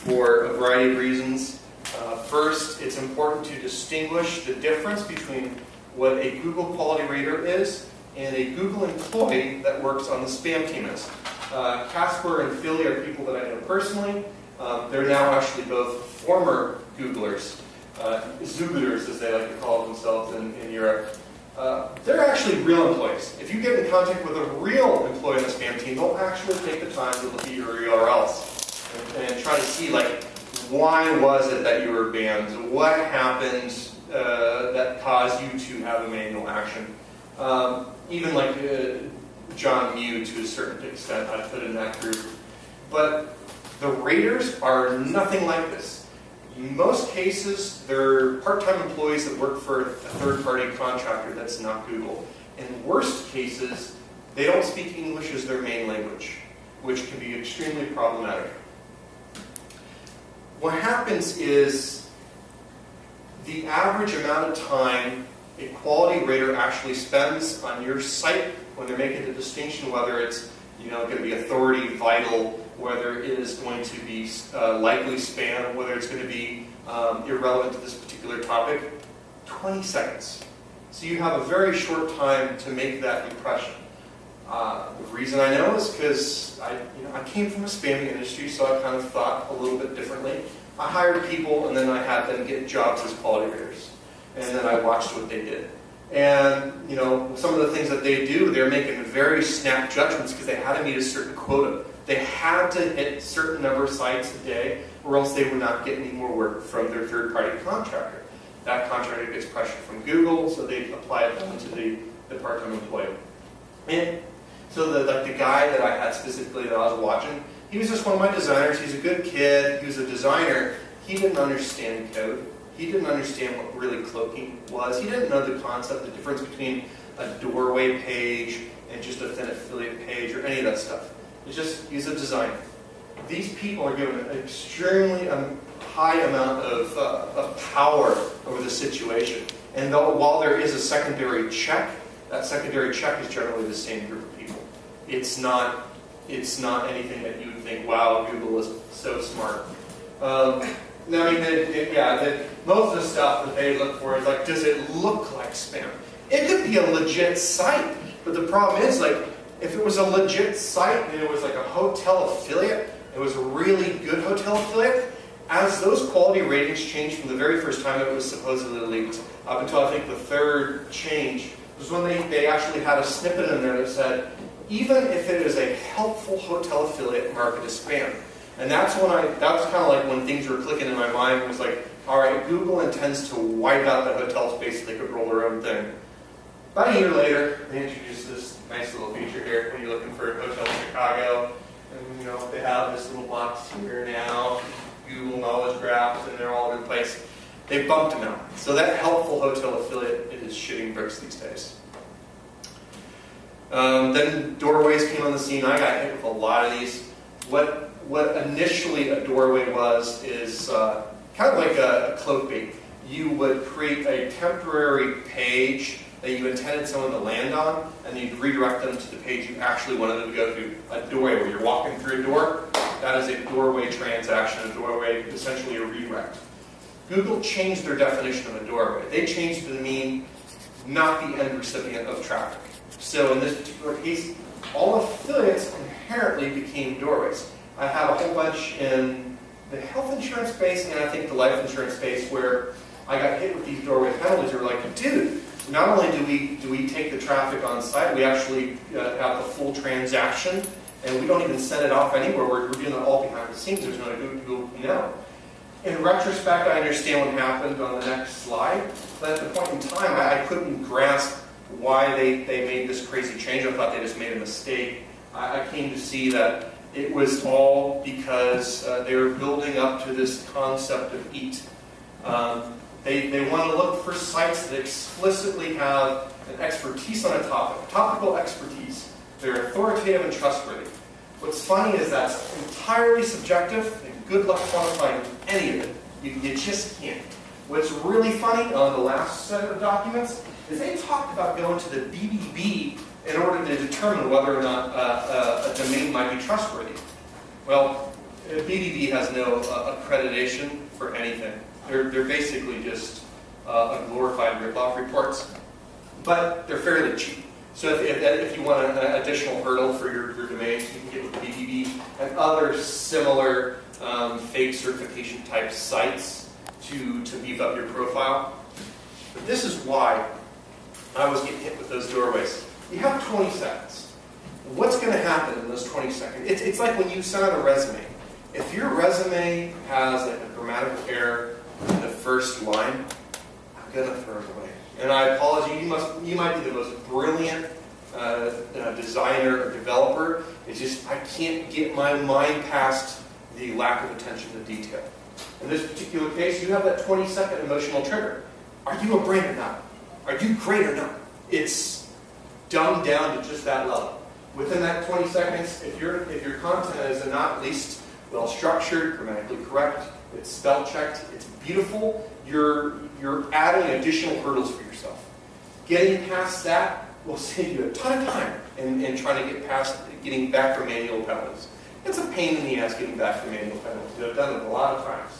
for a variety of reasons. First, it's important to distinguish the difference between what a Google quality rater is and a Google employee that works on the spam team is. Casper and Philly are people that I know personally. They're now actually both former Googlers, Zooglers as they like to call themselves in Europe. They're actually real employees. If you get in contact with a real employee on the spam team, they'll actually take the time to look at your URLs and try to see, like, why was it that you were banned? What happened that caused you to have a manual action? Even like John Mew, to a certain extent, I put in that group. But the raters are nothing like this. In most cases, they're part-time employees that work for a third-party contractor that's not Google. In worst cases, they don't speak English as their main language, which can be extremely problematic. What happens is the average amount of time a quality rater actually spends on your site when they're making the distinction whether it's going to be authority, vital, whether it is going to be likely spam, whether it's going to be irrelevant to this particular topic, 20 seconds. So you have a very short time to make that impression. The reason I know is because I came from a spamming industry, so I kind of thought a little bit differently. I hired people, and then I had them get jobs as quality raters, and then I watched what they did. And some of the things that they do, they're making very snap judgments because they had to meet a certain quota. They had to hit a certain number of sites a day, or else they would not get any more work from their third-party contractor. That contractor gets pressure from Google, so they apply it then to the part-time employee. And so the guy that I had specifically that I was watching, he was just one of my designers. He's a good kid. He was a designer. He didn't understand code. He didn't understand what really cloaking was. He didn't know the concept, the difference between a doorway page and just a thin affiliate page or any of that stuff. It's just, he's a designer. These people are given an extremely high amount of power over the situation. And while there is a secondary check, that secondary check is generally the same group of people. It's not anything that you would think, wow, Google is so smart. Most of the stuff that they look for is like, does it look like spam? It could be a legit site, but the problem is, like, if it was a legit site and it was like a hotel affiliate, it was a really good hotel affiliate, as those quality ratings changed from the very first time it was supposedly leaked up until I think the third change, was when they actually had a snippet in there that said, even if it is a helpful hotel affiliate, mark it as spam. And that's kind of like when things were clicking in my mind. It was like, all right, Google intends to wipe out the hotel space so they could roll their own thing. About a year later, they introduced this nice little feature here when you're looking for a hotel in Chicago. And they have this little box here now, Google Knowledge Graphs, and they're all over the place. They bumped them out. So that helpful hotel affiliate is shitting bricks these days. Then doorways came on the scene. I got hit with a lot of these. What initially a doorway was is kind of like a cloak bait. You would create a temporary page that you intended someone to land on, and you'd redirect them to the page you actually wanted them to go to. A doorway where you're walking through a door, that is a doorway transaction, a doorway, essentially a redirect. Google changed their definition of a doorway. They changed it to mean not the end recipient of traffic. So in this particular case, all affiliates inherently became doorways. I have a whole bunch in the health insurance space and I think the life insurance space where I got hit with these doorway penalties. They were like, dude, not only do we take the traffic on site, we actually have the full transaction, and we don't even send it off anywhere. We're doing it all behind the scenes. There's no Google no. In retrospect, I understand what happened on the next slide, but at the point in time, I couldn't grasp why they made this crazy change. I thought they just made a mistake. I came to see that it was all because they were building up to this concept of EAT. They want to look for sites that explicitly have an expertise on a topic, topical expertise. They're authoritative and trustworthy. What's funny is that's entirely subjective, and good luck quantifying any of it. You just can't. What's really funny on the last set of documents is they talked about going to the BBB in order to determine whether or not a domain might be trustworthy. Well, BDB has no accreditation for anything. They're basically just a glorified rip-off reports, but they're fairly cheap. So if you want an additional hurdle for your domains, you can get with BDB and other similar fake certification type sites to beef up your profile. But this is why I was getting hit with those doorways. You have 20 seconds. What's going to happen in those 20 seconds? It's like when you send out a resume. If your resume has like a grammatical error in the first line, I'm going to throw it away. And I apologize, you might be the most brilliant designer or developer. It's just I can't get my mind past the lack of attention to detail. In this particular case, you have that 20-second emotional trigger. Are you a brain or not? Are you great or not? It's dumbed down to just that level. Within that 20 seconds, if your content is not at least well structured, grammatically correct, it's spell checked, it's beautiful, you're adding additional hurdles for yourself. Getting past that will save you a ton of time in trying to get past getting back from manual penalties. It's a pain in the ass getting back from manual penalties. I've done it a lot of times.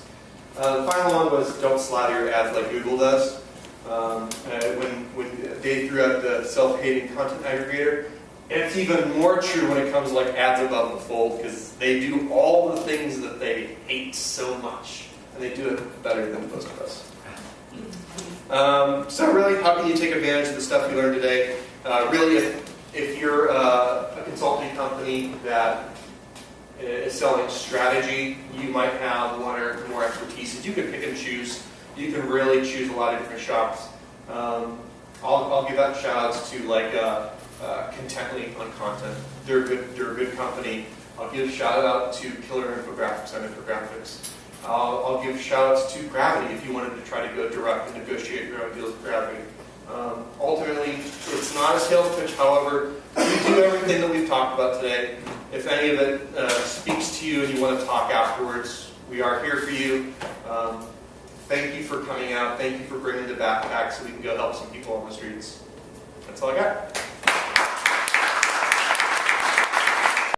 The final one was don't slather your ads like Google does. When they threw out the self-hating content aggregator, it's even more true when it comes to like ads above the fold, because they do all the things that they hate so much, and they do it better than most of us. So really, how can you take advantage of the stuff you learned today? Really, if you're a consulting company that is selling strategy, you might have one or more expertise. You can pick and choose. You can really choose a lot of different shops. I'll give out shout-outs to like Contently on content. They're a good company. I'll give shout-out to Killer Infographics on infographics. I'll give shout-outs to Gravity if you wanted to try to go direct and negotiate your own deals with Gravity. Ultimately, it's not a sales pitch. However, we do everything that we've talked about today. If any of it speaks to you and you want to talk afterwards, we are here for you. Thank you for coming out. Thank you for bringing the backpack so we can go help some people on the streets. That's all I got.